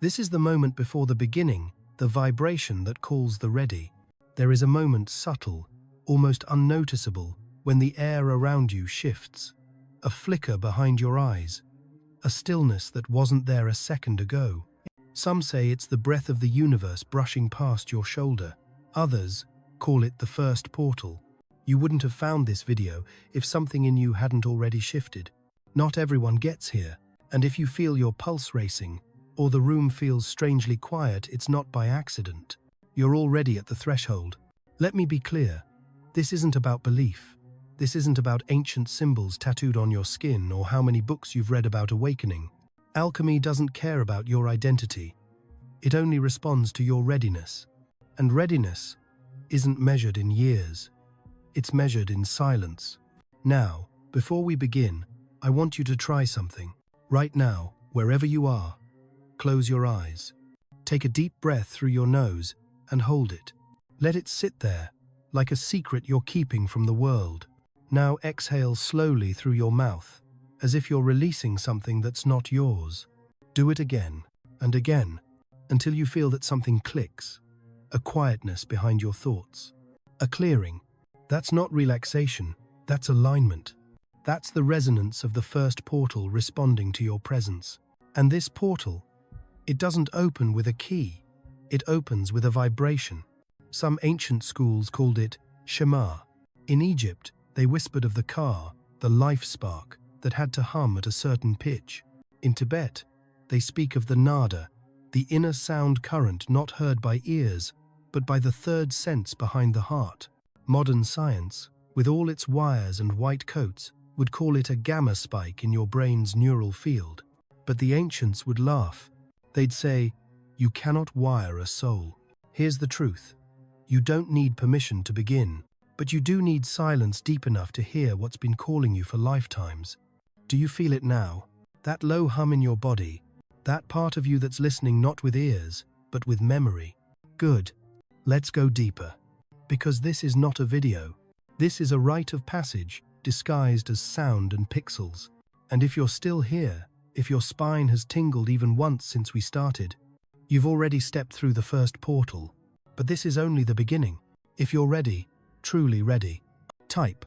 This is the moment before the beginning, the vibration that calls the ready. There is a moment subtle, almost unnoticeable, when the air around you shifts. A flicker behind your eyes. A stillness that wasn't there a second ago. Some say it's the breath of the universe brushing past your shoulder. Others call it the first portal. You wouldn't have found this video if something in you hadn't already shifted. Not everyone gets here, and if you feel your pulse racing, or the room feels strangely quiet, it's not by accident. You're already at the threshold. Let me be clear. This isn't about belief. This isn't about ancient symbols tattooed on your skin or how many books you've read about awakening. Alchemy doesn't care about your identity. It only responds to your readiness. And readiness isn't measured in years. It's measured in silence. Now, before we begin, I want you to try something. Right now, wherever you are, close your eyes. Take a deep breath through your nose and hold it. Let it sit there, like a secret you're keeping from the world. Now exhale slowly through your mouth, as if you're releasing something that's not yours. Do it again and again, until you feel that something clicks. A quietness behind your thoughts. A clearing. That's not relaxation, that's alignment. That's the resonance of the first portal responding to your presence. And this portal, it doesn't open with a key. It opens with a vibration. Some ancient schools called it Shema. In Egypt, they whispered of the Ka, the life spark, that had to hum at a certain pitch. In Tibet, they speak of the Nada, the inner sound current not heard by ears, but by the third sense behind the heart. Modern science, with all its wires and white coats, would call it a gamma spike in your brain's neural field. But the ancients would laugh. They'd say, "You cannot wire a soul." Here's the truth. You don't need permission to begin. But you do need silence deep enough to hear what's been calling you for lifetimes. Do you feel it now? That low hum in your body? That part of you that's listening not with ears, but with memory? Good. Let's go deeper. Because this is not a video. This is a rite of passage, disguised as sound and pixels. And if you're still here, if your spine has tingled even once since we started, you've already stepped through the first portal. But this is only the beginning. If you're ready, truly ready, type,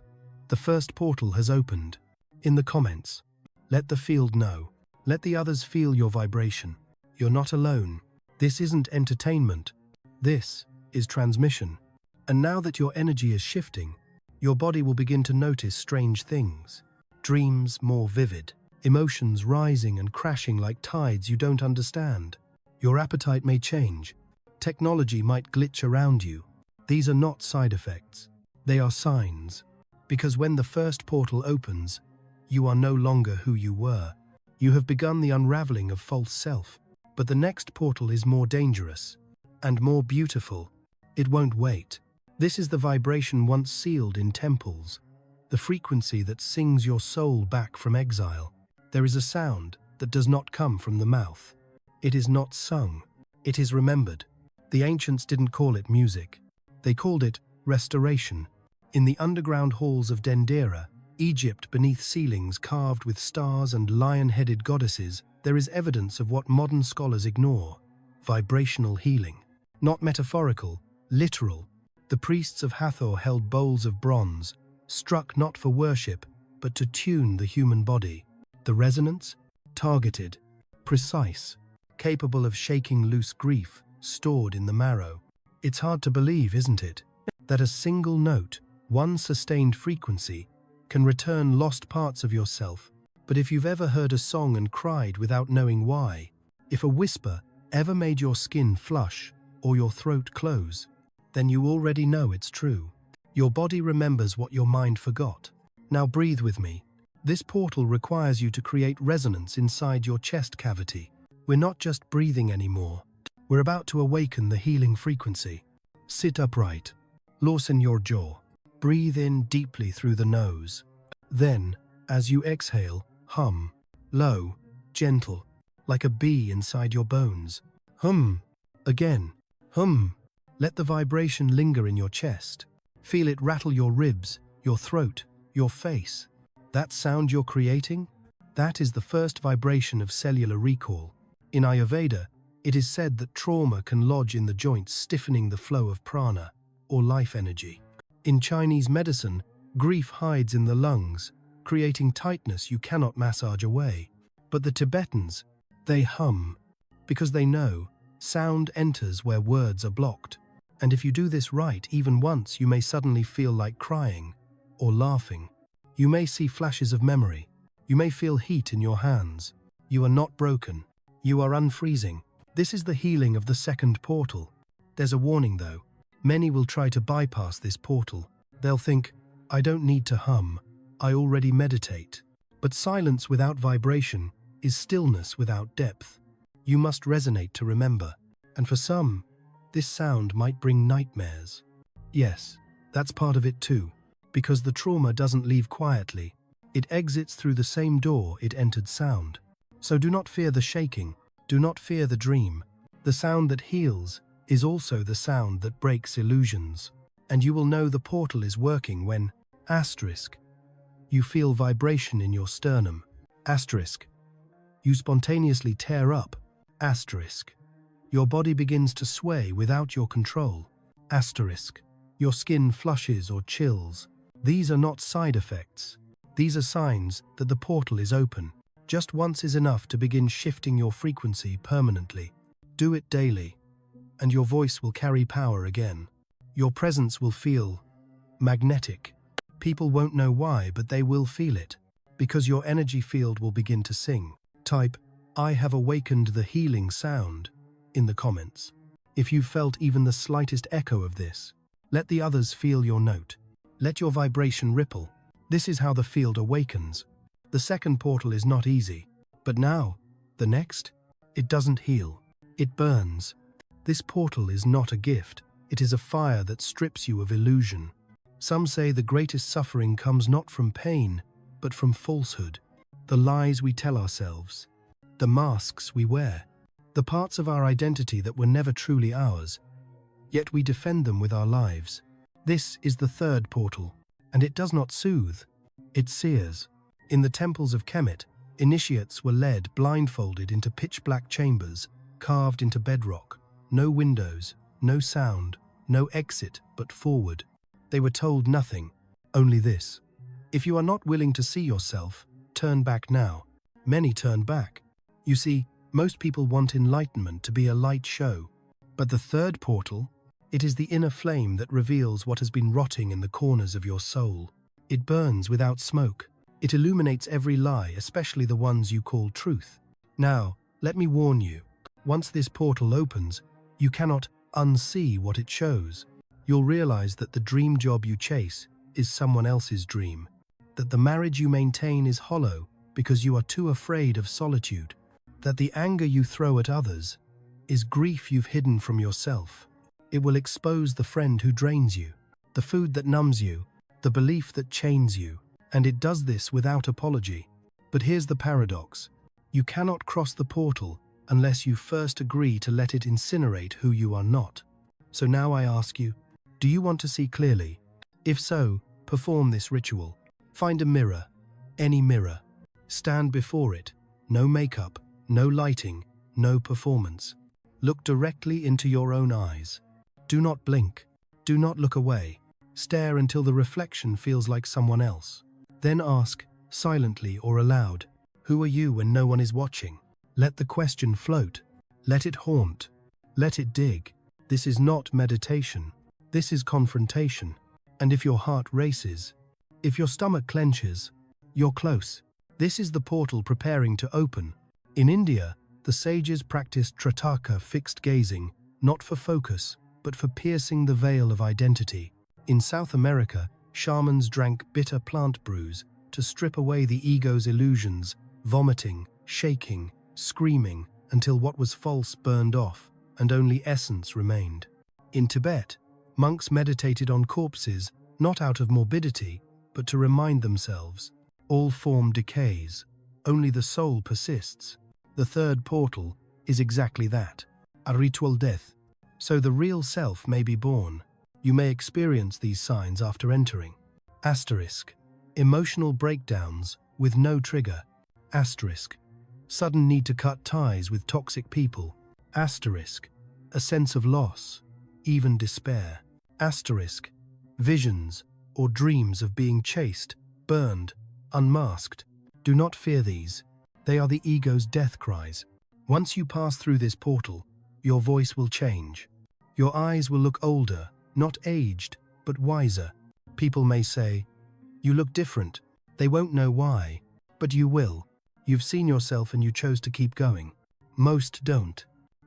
"The first portal has opened," in the comments. Let the field know. Let the others feel your vibration. You're not alone. This isn't entertainment. This is transmission. And now that your energy is shifting, your body will begin to notice strange things. Dreams more vivid. Emotions rising and crashing like tides you don't understand. Your appetite may change. Technology might glitch around you. These are not side effects. They are signs. Because when the first portal opens, you are no longer who you were. You have begun the unraveling of false self. But the next portal is more dangerous and more beautiful. It won't wait. This is the vibration once sealed in temples. The frequency that sings your soul back from exile. There is a sound that does not come from the mouth. It is not sung. It is remembered. The ancients didn't call it music. They called it restoration. In the underground halls of Dendera, Egypt, beneath ceilings carved with stars and lion-headed goddesses, there is evidence of what modern scholars ignore: vibrational healing. Not metaphorical, literal. The priests of Hathor held bowls of bronze, struck not for worship, but to tune the human body. The resonance? Targeted, precise, capable of shaking loose grief stored in the marrow. It's hard to believe, isn't it, that a single note, one sustained frequency, can return lost parts of yourself. But if you've ever heard a song and cried without knowing why, if a whisper ever made your skin flush or your throat close, then you already know it's true. Your body remembers what your mind forgot. Now breathe with me. This portal requires you to create resonance inside your chest cavity. We're not just breathing anymore. We're about to awaken the healing frequency. Sit upright. Loosen your jaw. Breathe in deeply through the nose. Then, as you exhale, hum. Low, gentle, like a bee inside your bones. Hum. Again. Hum. Let the vibration linger in your chest. Feel it rattle your ribs, your throat, your face. That sound you're creating? That is the first vibration of cellular recall. In Ayurveda, It is said that trauma can lodge in the joints, stiffening the flow of prana, or life energy. In Chinese medicine, grief hides in the lungs, creating tightness you cannot massage away. But the Tibetans, they hum, because they know sound enters where words are blocked. And if you do this right, even once, you may suddenly feel like crying or laughing. You may see flashes of memory. You may feel heat in your hands. You are not broken. You are unfreezing. This is the healing of the second portal. There's a warning though. Many will try to bypass this portal. They'll think, I don't need to hum. I already meditate. But silence without vibration is stillness without depth. You must resonate to remember. And for some, this sound might bring nightmares. Yes, that's part of it too, because the trauma doesn't leave quietly. It exits through the same door it entered sound. So do not fear the shaking. Do not fear the dream. The sound that heals is also the sound that breaks illusions. And you will know the portal is working when, asterisk, you feel vibration in your sternum, asterisk, you spontaneously tear up, asterisk, your body begins to sway without your control, asterisk, your skin flushes or chills. These are not side effects. These are signs that the portal is open. Just once is enough to begin shifting your frequency permanently. Do it daily, and your voice will carry power again. Your presence will feel magnetic. People won't know why, but they will feel it, because your energy field will begin to sing. Type, I have awakened the healing sound, in the comments. If you've felt even the slightest echo of this, let the others feel your note. Let your vibration ripple. This is how the field awakens. The second portal is not easy, but now, the next, it doesn't heal. It burns. This portal is not a gift. It is a fire that strips you of illusion. Some say the greatest suffering comes not from pain, but from falsehood. The lies we tell ourselves. The masks we wear. The parts of our identity that were never truly ours. Yet we defend them with our lives. This is the third portal, and it does not soothe. It sears. In the temples of Kemet, initiates were led blindfolded into pitch-black chambers, carved into bedrock. No windows, no sound, no exit but forward. They were told nothing, only this. If you are not willing to see yourself, turn back now. Many turn back. You see, most people want enlightenment to be a light show. But the third portal, it is the inner flame that reveals what has been rotting in the corners of your soul. It burns without smoke. It illuminates every lie, especially the ones you call truth. Now, let me warn you, once this portal opens, you cannot unsee what it shows. You'll realize that the dream job you chase is someone else's dream, that the marriage you maintain is hollow because you are too afraid of solitude, that the anger you throw at others is grief you've hidden from yourself. It will expose the friend who drains you, the food that numbs you, the belief that chains you, and it does this without apology. But here's the paradox. You cannot cross the portal unless you first agree to let it incinerate who you are not. So now I ask you, do you want to see clearly? If so, perform this ritual. Find a mirror, any mirror. Stand before it. No makeup, no lighting, no performance. Look directly into your own eyes. Do not blink. Do not look away. Stare until the reflection feels like someone else. Then ask, silently or aloud, who are you when no one is watching? Let the question float. Let it haunt. Let it dig. This is not meditation. This is confrontation. And if your heart races, if your stomach clenches, you're close. This is the portal preparing to open. In India, the sages practiced trataka, fixed gazing, not for focus, but for piercing the veil of identity. In South America, shamans drank bitter plant brews to strip away the ego's illusions, vomiting, shaking, screaming, until what was false burned off, and only essence remained. In Tibet, monks meditated on corpses, not out of morbidity, but to remind themselves, all form decays, only the soul persists. The third portal is exactly that, a ritual death. So the real self may be born. You may experience these signs after entering. Asterisk. Emotional breakdowns with no trigger. Asterisk. Sudden need to cut ties with toxic people. Asterisk. A sense of loss, even despair. Asterisk. Visions or dreams of being chased, burned, unmasked. Do not fear these. They are the ego's death cries. Once you pass through this portal, your voice will change. Your eyes will look older, not aged, but wiser. People may say, "You look different." They won't know why, but you will. You've seen yourself and you chose to keep going. Most don't.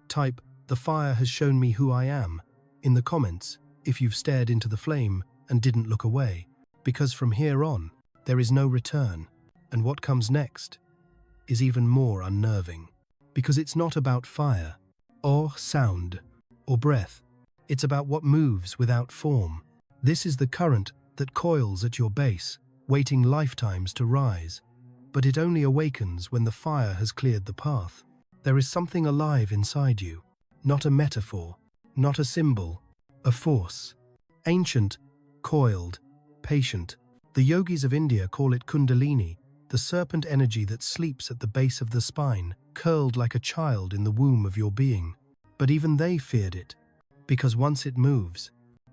Type, "The fire has shown me who I am," in the comments if you've stared into the flame and didn't look away, because from here on, there is no return, and what comes next is even more unnerving, because it's not about fire, or sound, or breath. It's about what moves without form. This is the current that coils at your base, waiting lifetimes to rise. But it only awakens when the fire has cleared the path. There is something alive inside you, not a metaphor, not a symbol, a force. Ancient, coiled, patient. The yogis of India call it Kundalini, the serpent energy that sleeps at the base of the spine, curled like a child in the womb of your being. But even they feared it, because once it moves,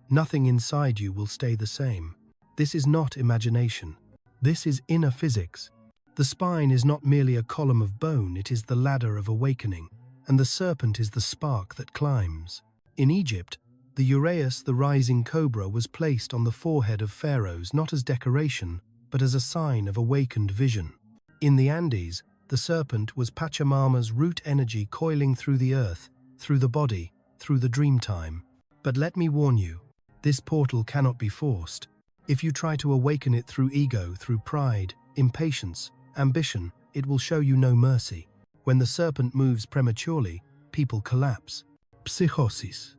nothing inside you will stay the same. This is not imagination. This is inner physics. The spine is not merely a column of bone, it is the ladder of awakening, and the serpent is the spark that climbs. In Egypt, the uraeus, the rising cobra, was placed on the forehead of pharaohs not as decoration, but as a sign of awakened vision. In the Andes, the serpent was Pachamama's root energy coiling through the earth, through the body, through the dream time. But let me warn you, this portal cannot be forced. If you try to awaken it through ego, through pride, impatience, ambition, it will show you no mercy. When the serpent moves prematurely, people collapse. Psychosis,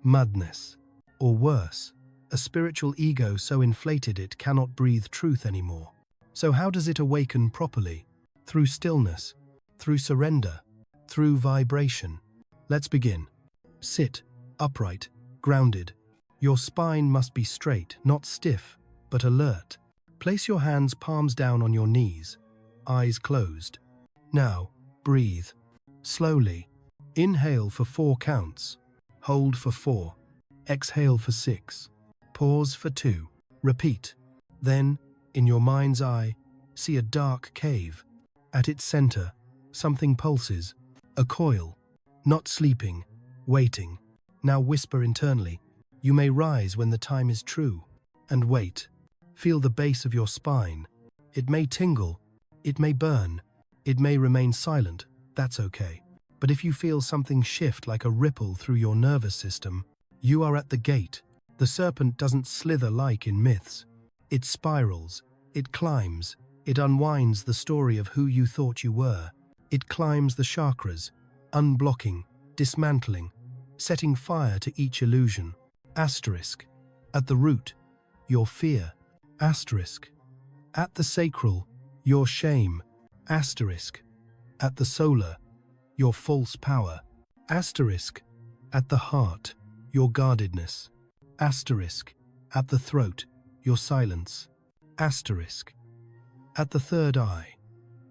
madness, or worse, a spiritual ego so inflated it cannot breathe truth anymore. So how does it awaken properly? Through stillness, through surrender, through vibration. Let's begin. Sit, upright, grounded. Your spine must be straight, not stiff, but alert. Place your hands palms down on your knees, eyes closed. Now, breathe. Slowly. Inhale for 4 counts. Hold for 4. Exhale for 6. Pause for 2. Repeat. Then, in your mind's eye, see a dark cave. At its center, something pulses. A coil. Not sleeping, waiting. Now whisper internally. You may rise when the time is true. And wait. Feel the base of your spine. It may tingle. It may burn. It may remain silent. That's okay. But if you feel something shift like a ripple through your nervous system, you are at the gate. The serpent doesn't slither like in myths. It spirals. It climbs. It unwinds the story of who you thought you were. It climbs the chakras, unblocking, dismantling, setting fire to each illusion. Asterisk. At the root, your fear. Asterisk. At the sacral, your shame. Asterisk. At the solar, your false power. Asterisk. At the heart, your guardedness. Asterisk. At the throat, your silence. Asterisk. At the third eye,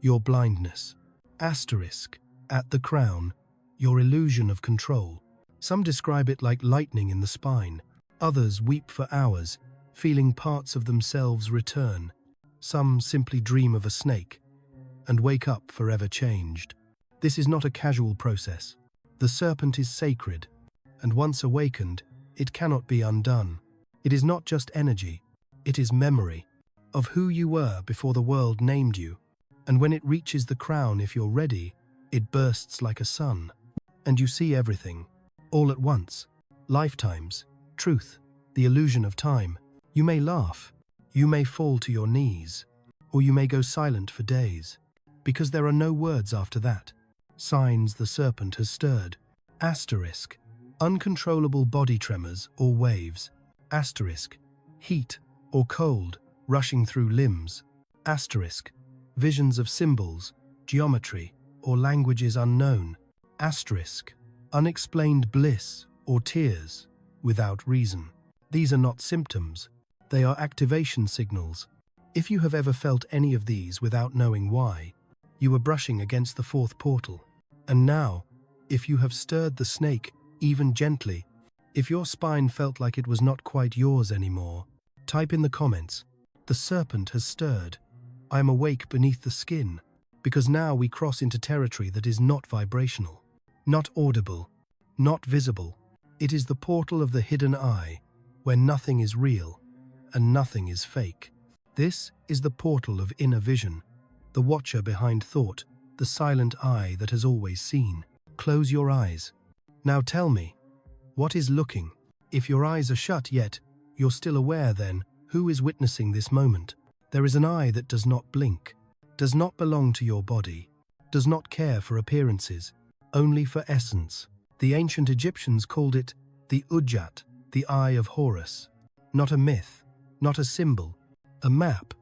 your blindness. Asterisk. At the crown, your illusion of control. Some describe it like lightning in the spine. Others weep for hours, feeling parts of themselves return. Some simply dream of a snake and wake up forever changed. This is not a casual process. The serpent is sacred, and once awakened, it cannot be undone. It is not just energy, it is memory of who you were before the world named you. And when it reaches the crown, if you're ready, it bursts like a sun. And you see everything, all at once. Lifetimes, truth, the illusion of time. You may laugh, you may fall to your knees, or you may go silent for days, because there are no words after that. Signs the serpent has stirred. Asterisk. Uncontrollable body tremors or waves. Asterisk. Heat or cold rushing through limbs. Asterisk. Visions of symbols, geometry, or languages unknown. Asterisk. Unexplained bliss or tears without reason. These are not symptoms, they are activation signals. If you have ever felt any of these without knowing why, you were brushing against the fourth portal. And now, if you have stirred the snake, even gently, if your spine felt like it was not quite yours anymore, type in the comments, "The serpent has stirred. I am awake beneath the skin," because now we cross into territory that is not vibrational, not audible, not visible. It is the portal of the hidden eye, where nothing is real and nothing is fake. This is the portal of inner vision, the watcher behind thought, the silent eye that has always seen. Close your eyes. Now tell me, what is looking? If your eyes are shut yet, you're still aware then, who is witnessing this moment? There is an eye that does not blink, does not belong to your body, does not care for appearances, only for essence. The ancient Egyptians called it the Ujjat, the eye of Horus. Not a myth, not a symbol, a map.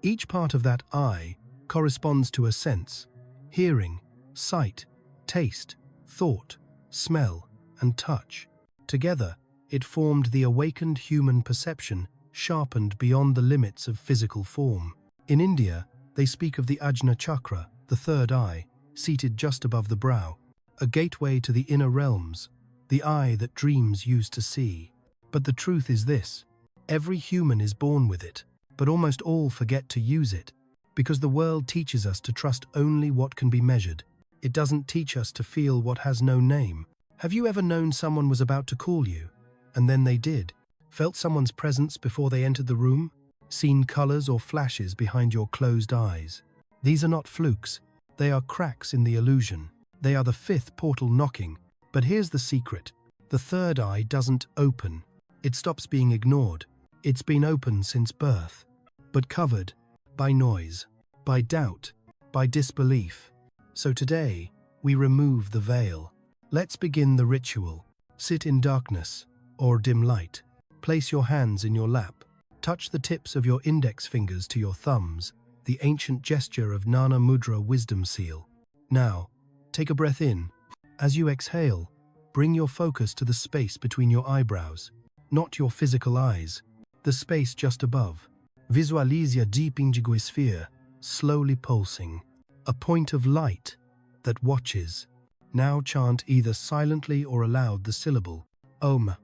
Each part of that eye corresponds to a sense: hearing, sight, taste, thought, smell, and touch. Together, it formed the awakened human perception, sharpened beyond the limits of physical form. In India, they speak of the Ajna chakra, the third eye, seated just above the brow, a gateway to the inner realms, the eye that dreams used to see. But the truth is this: every human is born with it, but almost all forget to use it, because the world teaches us to trust only what can be measured. It doesn't teach us to feel what has no name. Have you ever known someone was about to call you, and then they did? Felt someone's presence before they entered the room? Seen colors or flashes behind your closed eyes? These are not flukes. They are cracks in the illusion. They are the fifth portal knocking. But here's the secret. The third eye doesn't open. It stops being ignored. It's been open since birth, but covered by noise, by doubt, by disbelief. So today, we remove the veil. Let's begin the ritual. Sit in darkness or dim light. Place your hands in your lap. Touch the tips of your index fingers to your thumbs, the ancient gesture of Nana Mudra wisdom seal. Now, take a breath in. As you exhale, bring your focus to the space between your eyebrows, not your physical eyes, the space just above. Visualize your deep indigo sphere, slowly pulsing, a point of light that watches. Now chant either silently or aloud the syllable Om,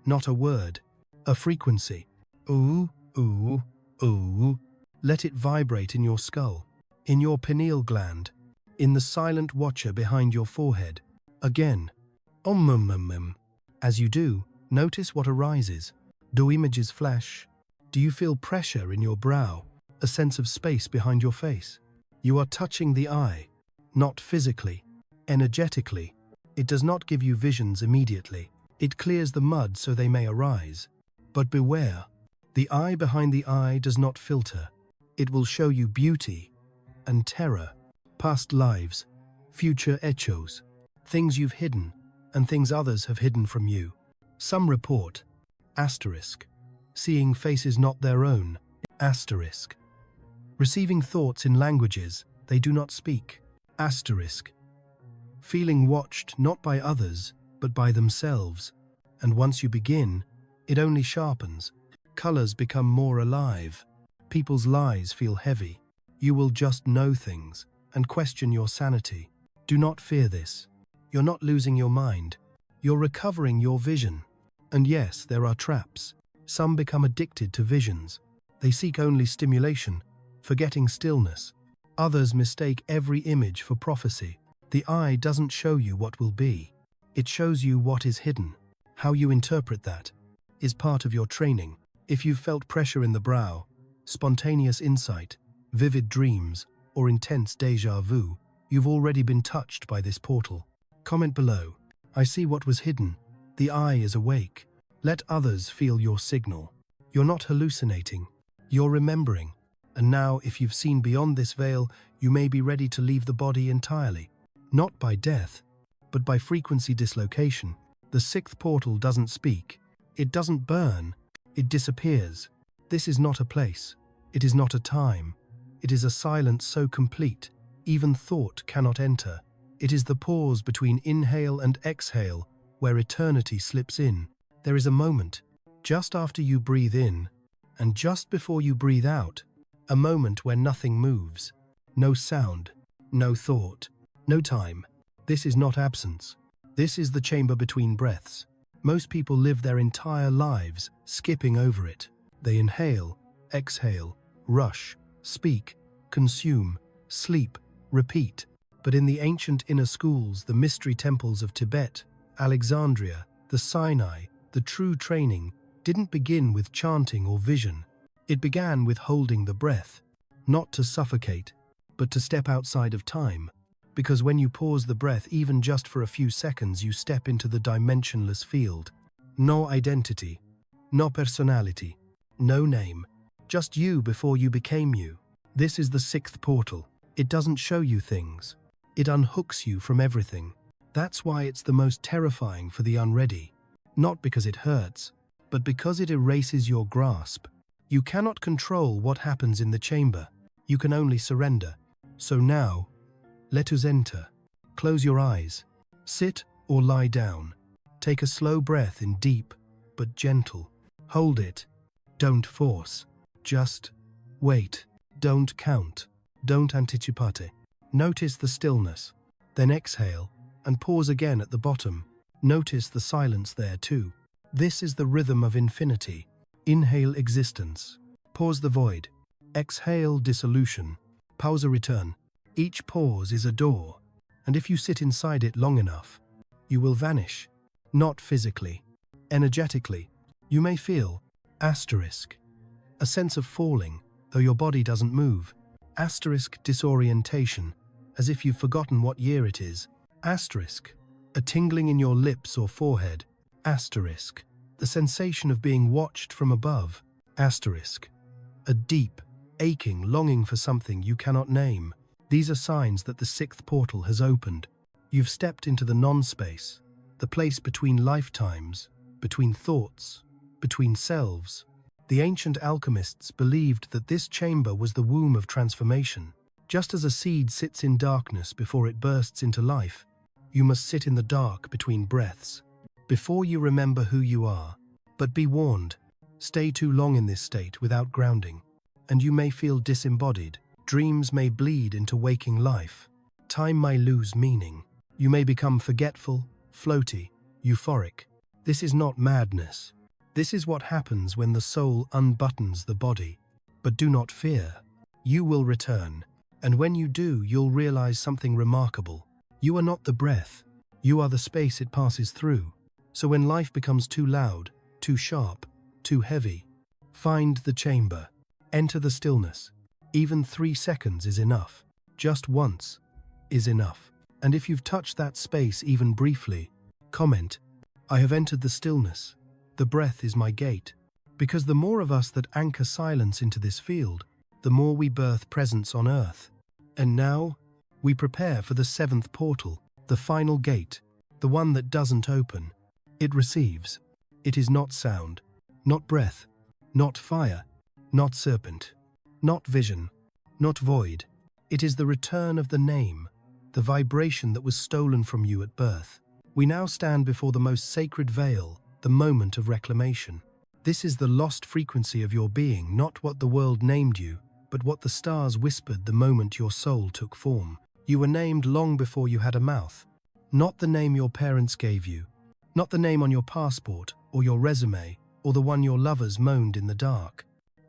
not a word, a frequency. Ooh, ooh, ooh. Let it vibrate in your skull, in your pineal gland, in the silent watcher behind your forehead. Again, Om. As you do, notice what arises. Do images flash? Do you feel pressure in your brow, a sense of space behind your face? You are touching the eye, not physically, energetically. It does not give you visions immediately. It clears the mud so they may arise. But beware, the eye behind the eye does not filter. It will show you beauty and terror, past lives, future echoes, things you've hidden and things others have hidden from you. Some report, seeing faces not their own, receiving thoughts in languages they do not speak, feeling watched not by others but by themselves. And once you begin, it only sharpens. Colors become more alive. People's lies feel heavy. You will just know things and question your sanity. Do not fear this. You're not losing your mind. You're recovering your vision. And yes, there are traps. Some become addicted to visions. They seek only stimulation, forgetting stillness. Others mistake every image for prophecy. The eye doesn't show you what will be. It shows you what is hidden. How you interpret that is part of your training. If you've felt pressure in the brow, spontaneous insight, vivid dreams, or intense déjà vu, you've already been touched by this portal. Comment below. I see what was hidden. The eye is awake. Let others feel your signal. You're not hallucinating. You're remembering. And now, if you've seen beyond this veil, you may be ready to leave the body entirely. Not by death, but by frequency dislocation. The sixth portal doesn't speak. It doesn't burn. It disappears. This is not a place. It is not a time. It is a silence so complete, even thought cannot enter. It is the pause between inhale and exhale, where eternity slips in. There is a moment, just after you breathe in, and just before you breathe out, a moment where nothing moves. No sound, no thought, no time. This is not absence. This is the chamber between breaths. Most people live their entire lives skipping over it. They inhale, exhale, rush, speak, consume, sleep, repeat. But in the ancient inner schools, the mystery temples of Tibet, Alexandria, the Sinai, the true training didn't begin with chanting or vision. It began with holding the breath, not to suffocate, but to step outside of time. Because when you pause the breath even just for a few seconds, you step into the dimensionless field. No identity, no personality, no name, just you before you became you. This is the sixth portal. It doesn't show you things. It unhooks you from everything. That's why it's the most terrifying for the unready. Not because it hurts, but because it erases your grasp. You cannot control what happens in the chamber. You can only surrender. So now, let us enter. Close your eyes. Sit or lie down. Take a slow breath in, deep but gentle. Hold it. Don't force. Just wait. Don't count. Don't anticipate. Notice the stillness. Then exhale and pause again at the bottom. Notice the silence there too. This is the rhythm of infinity. Inhale existence. Pause the void. Exhale dissolution. Pause a return. Each pause is a door, and if you sit inside it long enough, you will vanish. Not physically, energetically. You may feel a sense of falling, though your body doesn't move. Disorientation, as if you've forgotten what year it is. A tingling in your lips or forehead. The sensation of being watched from above. A deep, aching longing for something you cannot name. These are signs that the sixth portal has opened. You've stepped into the non-space, the place between lifetimes, between thoughts, between selves. The ancient alchemists believed that this chamber was the womb of transformation. Just as a seed sits in darkness before it bursts into life, you must sit in the dark between breaths, before you remember who you are. But be warned, stay too long in this state without grounding, and you may feel disembodied. Dreams may bleed into waking life. Time may lose meaning. You may become forgetful, floaty, euphoric. This is not madness. This is what happens when the soul unbuttons the body. But do not fear. You will return. And when you do, you'll realize something remarkable. You are not the breath. You are the space it passes through. So when life becomes too loud, too sharp, too heavy, find the chamber. Enter the stillness. Even 3 seconds is enough. Just once is enough. And if you've touched that space even briefly, comment, "I have entered the stillness. The breath is my gate." Because the more of us that anchor silence into this field, the more we birth presence on earth. And now, we prepare for the seventh portal, the final gate, the one that doesn't open. It receives. It is not sound, not breath, not fire, not serpent, not vision, not void. It is the return of the name, the vibration that was stolen from you at birth. We now stand before the most sacred veil, the moment of reclamation. This is the lost frequency of your being, not what the world named you, but what the stars whispered the moment your soul took form. You were named long before you had a mouth. Not the name your parents gave you, not the name on your passport or your resume, or the one your lovers moaned in the dark.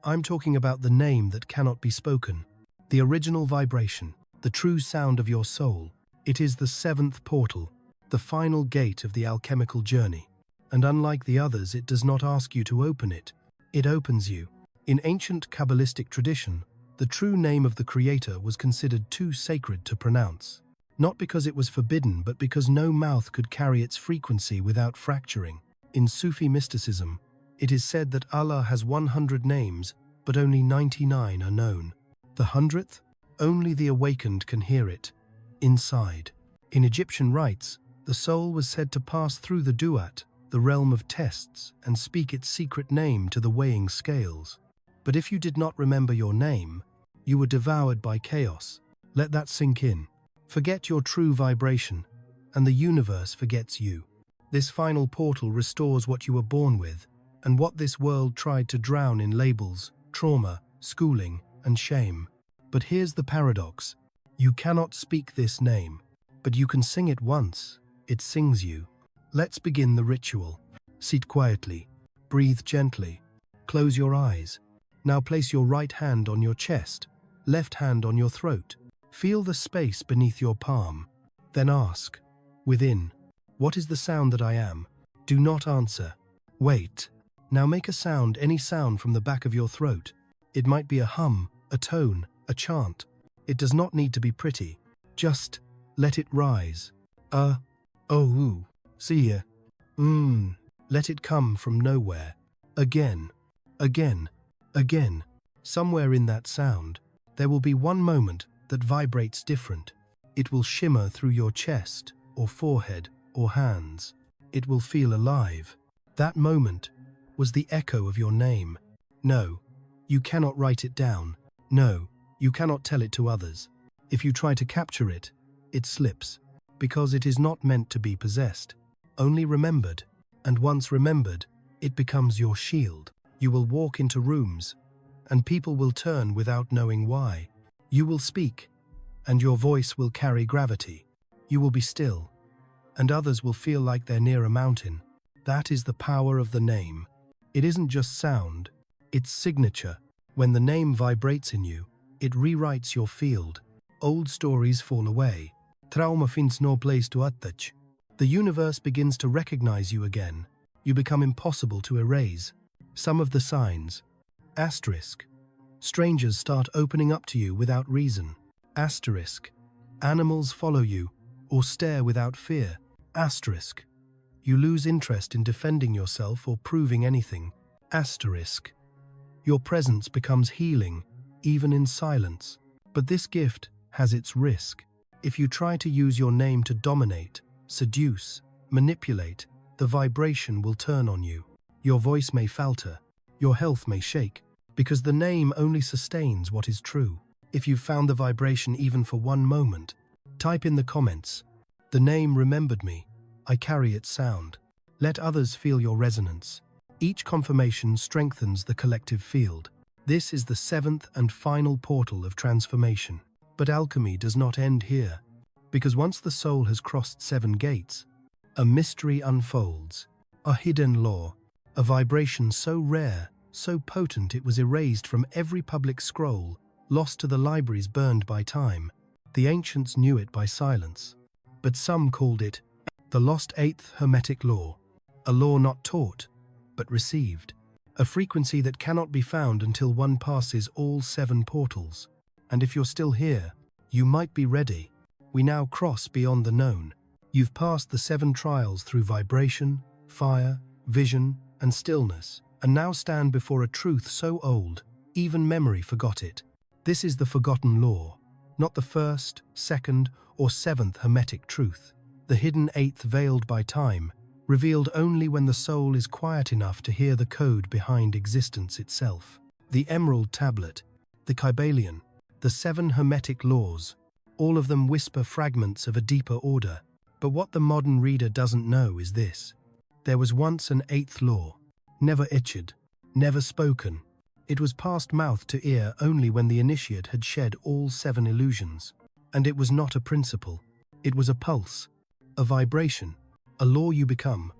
I'm talking about the name that cannot be spoken, the original vibration, the true sound of your soul. It is the seventh portal, the final gate of the alchemical journey. And unlike the others, it does not ask you to open it. It opens you. In ancient Kabbalistic tradition, the true name of the Creator was considered too sacred to pronounce. Not because it was forbidden, but because no mouth could carry its frequency without fracturing. In Sufi mysticism, it is said that Allah has 100 names, but only 99 are known. The 100th, only the awakened can hear it. Inside. In Egyptian rites, the soul was said to pass through the duat, the realm of tests, and speak its secret name to the weighing scales. But if you did not remember your name, you were devoured by chaos. Let that sink in. Forget your true vibration, and the universe forgets you. This final portal restores what you were born with, and what this world tried to drown in labels, trauma, schooling, and shame. But here's the paradox. You cannot speak this name, but you can sing it once, it sings you. Let's begin the ritual. Sit quietly, breathe gently, close your eyes. Now place your right hand on your chest, left hand on your throat. Feel the space beneath your palm. Then ask, within, what is the sound that I am? Do not answer. Wait. Now make a sound, any sound from the back of your throat. It might be a hum, a tone, a chant. It does not need to be pretty. Just let it rise. Oh, ooh, see ya. Let it come from nowhere. Again, again, again. Somewhere in that sound, there will be one moment that vibrates different. It will shimmer through your chest, or forehead, or hands. It will feel alive. That moment was the echo of your name. No, you cannot write it down. No, you cannot tell it to others. If you try to capture it, it slips, because it is not meant to be possessed, only remembered. And once remembered, it becomes your shield. You will walk into rooms, and people will turn without knowing why. You will speak, and your voice will carry gravity. You will be still, and others will feel like they're near a mountain. That is the power of the name. It isn't just sound, it's signature. When the name vibrates in you, it rewrites your field. Old stories fall away. Trauma finns no place to attach. The universe begins to recognize you again. You become impossible to erase. Some of the signs. Asterisk. Strangers start opening up to you without reason. Asterisk. Animals follow you or stare without fear. Asterisk. You lose interest in defending yourself or proving anything. Asterisk. Your presence becomes healing, even in silence. But this gift has its risk. If you try to use your name to dominate, seduce, manipulate, the vibration will turn on you. Your voice may falter, your health may shake, because the name only sustains what is true. If you've found the vibration even for one moment, type in the comments, "The name remembered me. I carry its sound." Let others feel your resonance. Each confirmation strengthens the collective field. This is the seventh and final portal of transformation. But alchemy does not end here, because once the soul has crossed 7 gates, a mystery unfolds, a hidden law, a vibration so rare, so potent it was erased from every public scroll, lost to the libraries burned by time. The ancients knew it by silence, but some called it the lost 8th Hermetic Law, a law not taught, but received, a frequency that cannot be found until one passes all 7 portals. And if you're still here, you might be ready. We now cross beyond the known. You've passed the 7 trials through vibration, fire, vision, and stillness, and now stand before a truth so old, even memory forgot it. This is the forgotten law, not the 1st, 2nd, or 7th Hermetic truth. The hidden 8th veiled by time, revealed only when the soul is quiet enough to hear the code behind existence itself. The Emerald Tablet, the Kybalion, the 7 Hermetic laws, all of them whisper fragments of a deeper order. But what the modern reader doesn't know is this. There was once an 8th law, never itched, never spoken. It was passed mouth to ear only when the initiate had shed all 7 illusions. And it was not a principle. It was a pulse, a vibration, a law you become,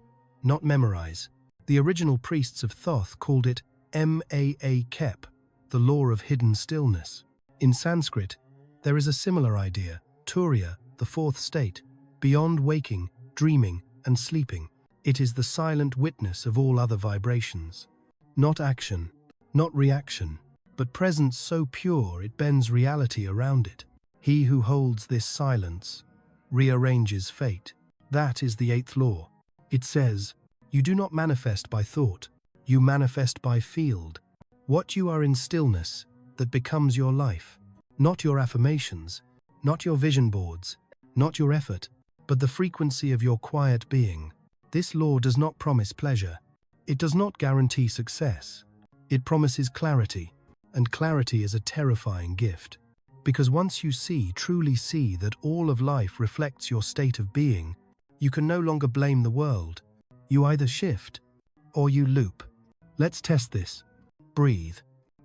not memorize. The original priests of Thoth called it Maa-Kep, the law of hidden stillness. In Sanskrit, there is a similar idea, Turiya, the 4th state, beyond waking, dreaming, and sleeping. It is the silent witness of all other vibrations. Not action, not reaction, but presence so pure it bends reality around it. He who holds this silence rearranges fate. That is the 8th law. It says, you do not manifest by thought, you manifest by field. What you are in stillness, that becomes your life. Not your affirmations, not your vision boards, not your effort, but the frequency of your quiet being. This law does not promise pleasure. It does not guarantee success. It promises clarity, and clarity is a terrifying gift. Because once you truly see that all of life reflects your state of being, you can no longer blame the world. You either shift, or you loop. Let's test this. Breathe.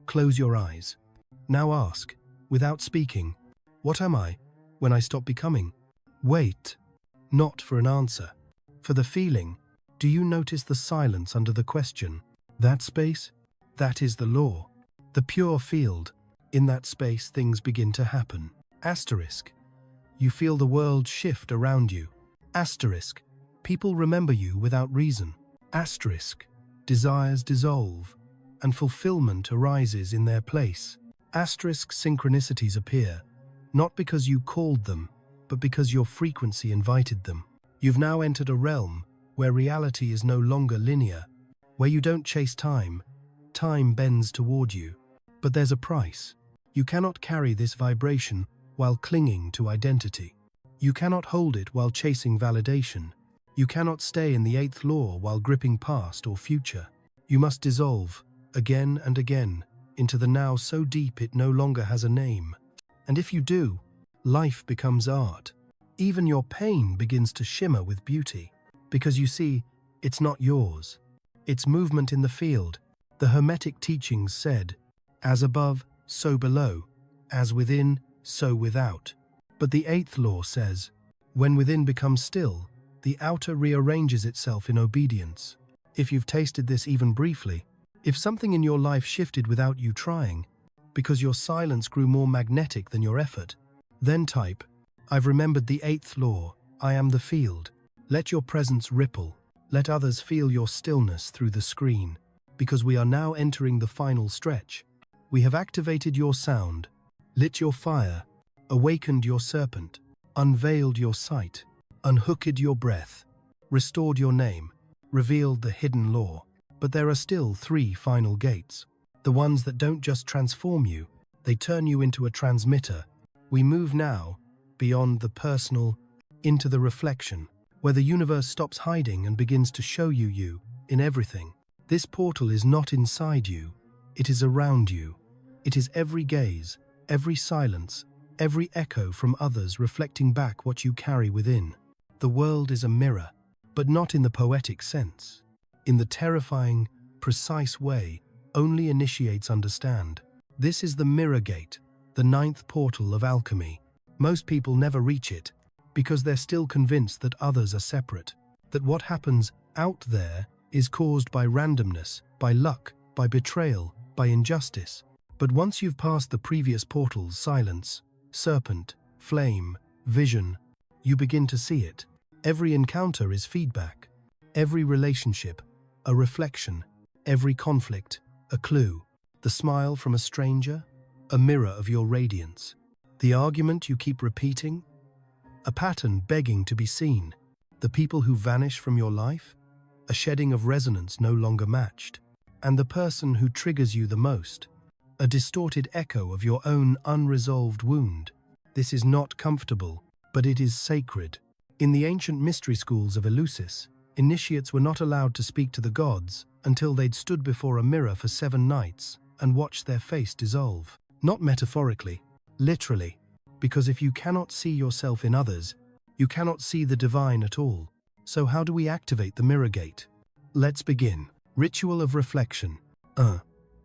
Close your eyes. Now ask, without speaking, what am I when I stop becoming? Wait. not for an answer. For the feeling, do you notice the silence under the question? That space? That is the law. The pure field. In that space, things begin to happen. Asterisk. You feel the world shift around you. Asterisk. People remember you without reason. Asterisk. Desires dissolve, and fulfillment arises in their place. Asterisk. Synchronicities appear, not because you called them, but because your frequency invited them. You've now entered a realm where reality is no longer linear, where you don't chase time. Time bends toward you. But there's a price. You cannot carry this vibration while clinging to identity. You cannot hold it while chasing validation. You cannot stay in the eighth law while gripping past or future. You must dissolve, again and again, into the now so deep it no longer has a name. And if you do, life becomes art. Even your pain begins to shimmer with beauty, because you see, it's not yours. It's movement in the field. The Hermetic teachings said, as above, so below, as within, so without. But the eighth law says, when within becomes still, the outer rearranges itself in obedience. If you've tasted this even briefly, if something in your life shifted without you trying, because your silence grew more magnetic than your effort, then type, I've remembered the eighth law, I am the field. Let your presence ripple. Let others feel your stillness through the screen, because we are now entering the final stretch. We have activated your sound, lit your fire, awakened your serpent, unveiled your sight, unhooked your breath, restored your name, revealed the hidden law. But there are still 3 final gates. The ones that don't just transform you, they turn you into a transmitter. We move now, beyond the personal, into the reflection, where the universe stops hiding and begins to show you in everything. This portal is not inside you, it is around you. It is every gaze, every silence, every echo from others reflecting back what you carry within. The world is a mirror, but not in the poetic sense. In the terrifying, precise way only initiates understand. This is the mirror gate, the 9th portal of alchemy. Most people never reach it, because they're still convinced that others are separate, that what happens out there is caused by randomness, by luck, by betrayal, by injustice. But once you've passed the previous portals, silence, serpent, flame, vision, you begin to see it. Every encounter is feedback. Every relationship, a reflection. Every conflict, a clue. The smile from a stranger, a mirror of your radiance. The argument you keep repeating, a pattern begging to be seen. The people who vanish from your life, a shedding of resonance no longer matched. And the person who triggers you the most, a distorted echo of your own unresolved wound. This is not comfortable, but it is sacred. In the ancient mystery schools of Eleusis, initiates were not allowed to speak to the gods until they'd stood before a mirror for 7 nights and watched their face dissolve. Not metaphorically, literally, because if you cannot see yourself in others, you cannot see the divine at all. So how do we activate the mirror gate? Let's begin. Ritual of reflection.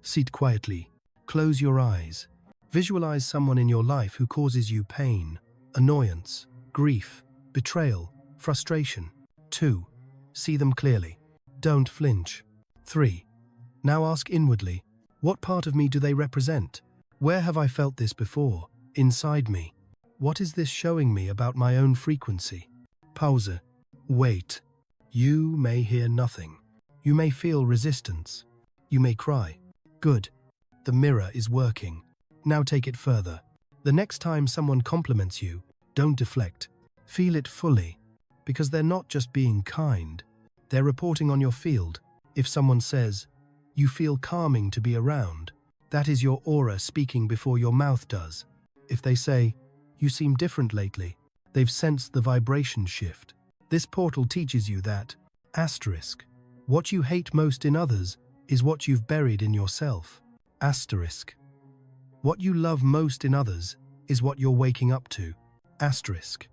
Sit quietly. Close your eyes. Visualize someone in your life who causes you pain, annoyance, grief, betrayal, frustration. 2. See them clearly. Don't flinch. 3. Now ask inwardly, what part of me do they represent? Where have I felt this before? Inside me. What is this showing me about my own frequency? Pause. Wait. You may hear nothing. You may feel resistance. You may cry. Good. The mirror is working. Now take it further. The next time someone compliments you, don't deflect. Feel it fully, because they're not just being kind. They're reporting on your field. If someone says, you feel calming to be around, that is your aura speaking before your mouth does. If they say, you seem different lately, they've sensed the vibration shift. This portal teaches you that, asterisk, what you hate most in others is what you've buried in yourself. Asterisk. What you love most in others is what you're waking up to. Asterisk.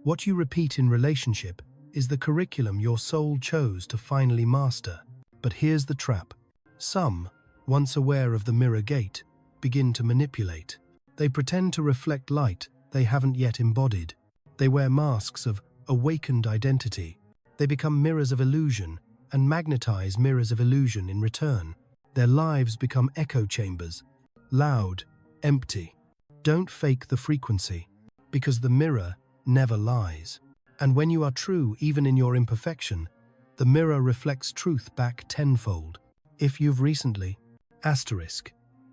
What you repeat in relationship is the curriculum your soul chose to finally master. But here's the trap. Some, once aware of the mirror gate, begin to manipulate. They pretend to reflect light they haven't yet embodied. They wear masks of awakened identity. They become mirrors of illusion and magnetize mirrors of illusion in return. Their lives become echo chambers, loud, empty. Don't fake the frequency, because the mirror never lies. And when you are true, even in your imperfection, the mirror reflects truth back tenfold. If you've recently,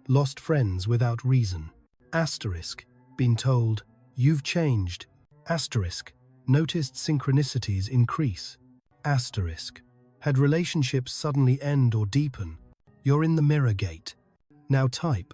lost friends without reason, been told, you've changed, noticed synchronicities increase, had relationships suddenly end or deepen, you're in the mirror gate. Now type,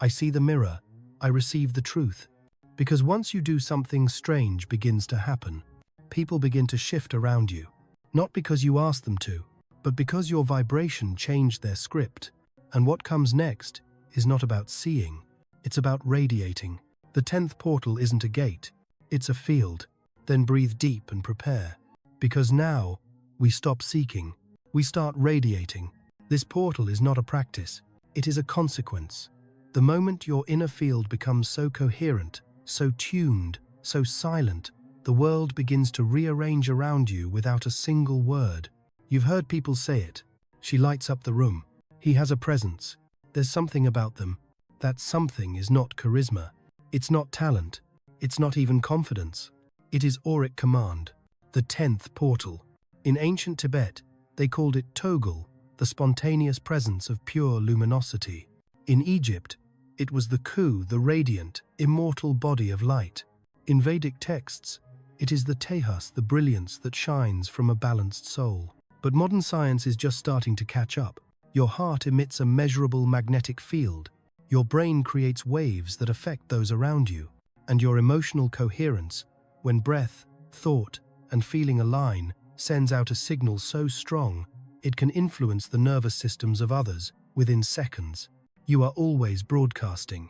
I see the mirror, I receive the truth. Because once you do, something strange begins to happen. People begin to shift around you. Not because you asked them to, but because your vibration changed their script. And what comes next is not about seeing, it's about radiating. The 10th portal isn't a gate, it's a field. Then breathe deep and prepare. Because now, we stop seeking, we start radiating. This portal is not a practice, it is a consequence. The moment your inner field becomes so coherent, so tuned, so silent, the world begins to rearrange around you without a single word. You've heard people say it. She lights up the room. He has a presence. There's something about them. That something is not charisma. It's not talent. It's not even confidence. It is auric command, the 10th portal. In ancient Tibet, they called it togul, the spontaneous presence of pure luminosity. In Egypt, it was the ku, the radiant, immortal body of light. In Vedic texts, it is the tehas, the brilliance that shines from a balanced soul. But modern science is just starting to catch up. Your heart emits a measurable magnetic field. Your brain creates waves that affect those around you. And your emotional coherence, when breath, thought, and feeling align, sends out a signal so strong, it can influence the nervous systems of others within seconds. You are always broadcasting.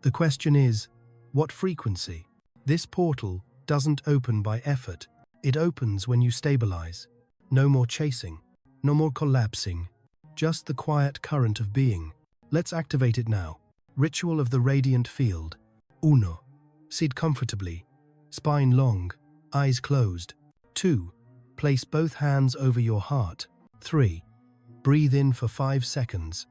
The question is, what frequency? This portal doesn't open by effort. It opens when you stabilize. No more chasing, no more collapsing, just the quiet current of being. Let's activate it now. Ritual of the radiant field. 1. Sit comfortably, spine long, eyes closed. 2. Place both hands over your heart. 3. Breathe in for 5 seconds.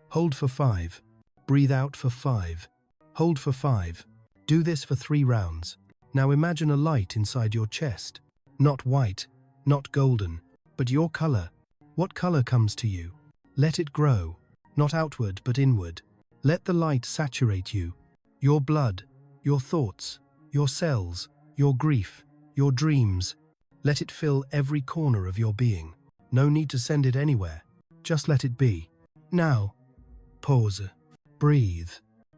Hold for 5. Breathe out for 5. Hold for 5. Do this for 3 rounds. Now imagine a light inside your chest. Not white, not golden, but your color. What color comes to you? Let it grow, not outward but inward. Let the light saturate you. Your blood, your thoughts, your cells, your grief, your dreams. Let it fill every corner of your being. No need to send it anywhere. Just let it be. Now, pause. Breathe.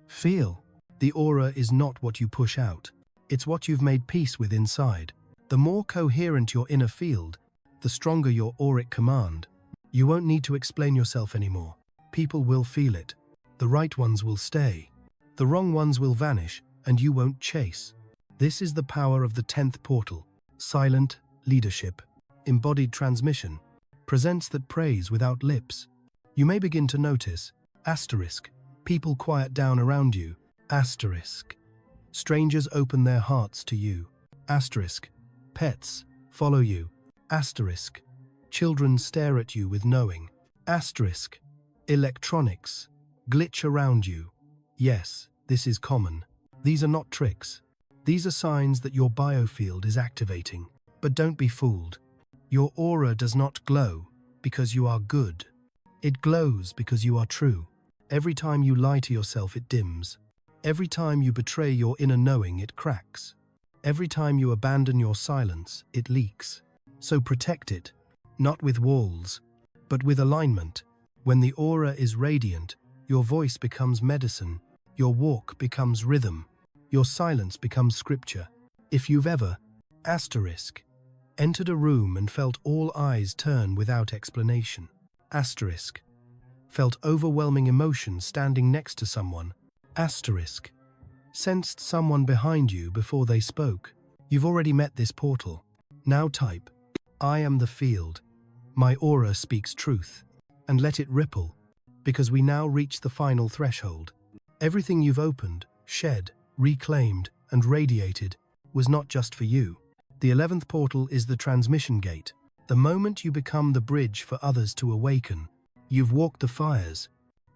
Feel. The aura is not what you push out. It's what you've made peace with inside. The more coherent your inner field, the stronger your auric command. You won't need to explain yourself anymore. People will feel it. The right ones will stay. The wrong ones will vanish, and you won't chase. This is the power of the 10th portal. Silent leadership. Embodied transmission. Presence that prays without lips. You may begin to notice, people quiet down around you, strangers open their hearts to you, pets follow you, children stare at you with knowing, electronics glitch around you. Yes, this is common. These are not tricks. These are signs that your biofield is activating. But don't be fooled. Your aura does not glow because you are good. It glows because you are true. Every time you lie to yourself, it dims. Every time you betray your inner knowing, it cracks. Every time you abandon your silence, it leaks. So protect it, not with walls, but with alignment. When the aura is radiant, your voice becomes medicine, your walk becomes rhythm, your silence becomes scripture. If you've ever, entered a room and felt all eyes turn without explanation, felt overwhelming emotion standing next to someone, sensed someone behind you before they spoke, you've already met this portal. Now type, I am the field. My aura speaks truth. And let it ripple, because we now reach the final threshold. Everything you've opened, shed, reclaimed, and radiated was not just for you. The 11th portal is the transmission gate. The moment you become the bridge for others to awaken, you've walked the fires,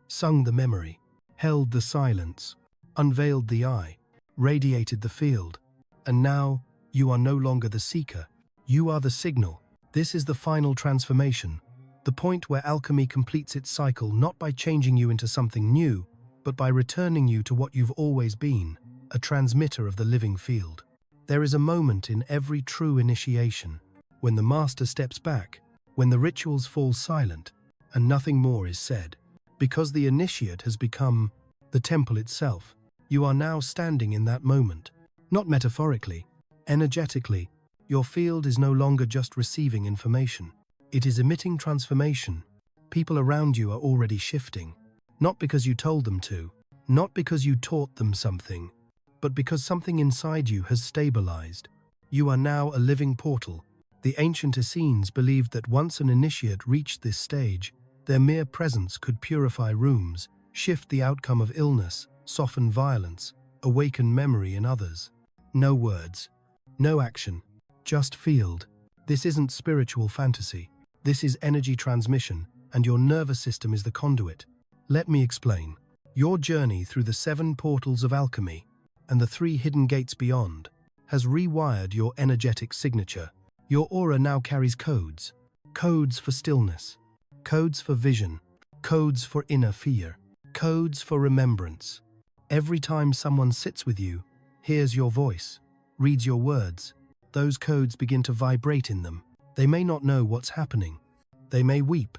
sung the memory, held the silence, unveiled the eye, radiated the field, and now you are no longer the seeker. You are the signal. This is the final transformation, the point where alchemy completes its cycle not by changing you into something new, but by returning you to what you've always been, a transmitter of the living field. There is a moment in every true initiation, when the master steps back, when the rituals fall silent, and nothing more is said. Because the initiate has become the temple itself, you are now standing in that moment. Not metaphorically, energetically, your field is no longer just receiving information. It is emitting transformation. People around you are already shifting, not because you told them to, not because you taught them something, but because something inside you has stabilized. You are now a living portal. The ancient Essenes believed that once an initiate reached this stage, their mere presence could purify rooms, shift the outcome of illness, soften violence, awaken memory in others. No words, no action, just field. This isn't spiritual fantasy. This is energy transmission, and your nervous system is the conduit. Let me explain. Your journey through the 7 portals of alchemy and the 3 hidden gates beyond has rewired your energetic signature. Your aura now carries codes. Codes for stillness, codes for vision, codes for inner fear, codes for remembrance. Every time someone sits with you, hears your voice, reads your words, those codes begin to vibrate in them. They may not know what's happening. They may weep,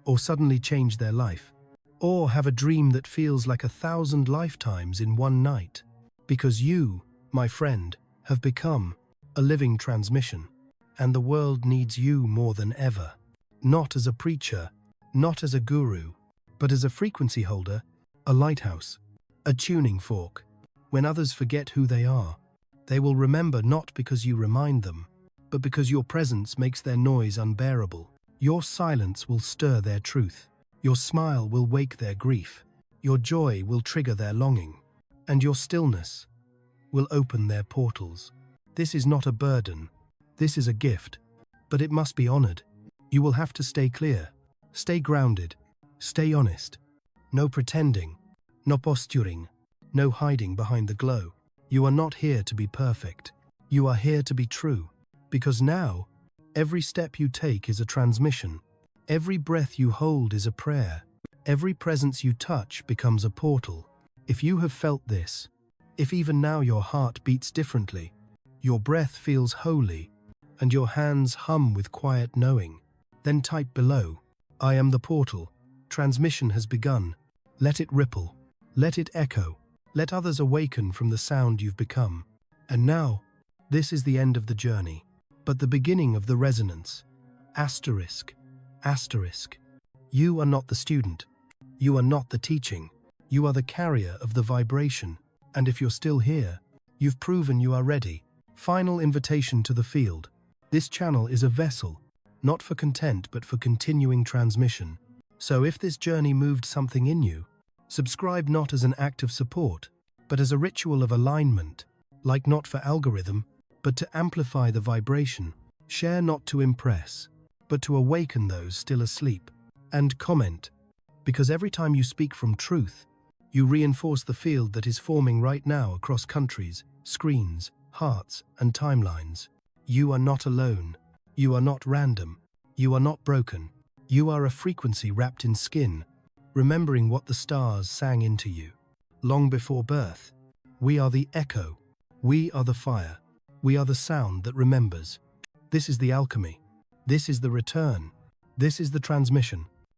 or suddenly change their life, or have a dream that feels like 1,000 lifetimes in one night. Because you, my friend, have become a living transmission, and the world needs you more than ever. Not as a preacher, not as a guru, but as a frequency holder, a lighthouse, a tuning fork. When others forget who they are, they will remember not because you remind them, but because your presence makes their noise unbearable. Your silence will stir their truth. Your smile will wake their grief. Your joy will trigger their longing. And your stillness will open their portals. This is not a burden. This is a gift, but it must be honored. You will have to stay clear, stay grounded, stay honest. No pretending, no posturing, no hiding behind the glow. You are not here to be perfect. You are here to be true. Because now, every step you take is a transmission. Every breath you hold is a prayer. Every presence you touch becomes a portal. If you have felt this, if even now your heart beats differently, your breath feels holy, and your hands hum with quiet knowing, then type below, I am the portal. Transmission has begun. Let it ripple. Let it echo. Let others awaken from the sound you've become. And now, this is the end of the journey, but the beginning of the resonance. Asterisk. Asterisk. You are not the student. You are not the teaching. You are the carrier of the vibration. And if you're still here, you've proven you are ready. Final invitation to the field. This channel is a vessel, not for content but for continuing transmission. So if this journey moved something in you, subscribe not as an act of support, but as a ritual of alignment, like not for algorithm, but to amplify the vibration. Share not to impress, but to awaken those still asleep. And comment, because every time you speak from truth, you reinforce the field that is forming right now across countries, screens, hearts, and timelines. You are not alone. You are not random. You are not broken. You are a frequency wrapped in skin, remembering what the stars sang into you. Long before birth, we are the echo. We are the fire. We are the sound that remembers. This is the alchemy. This is the return. This is the transmission.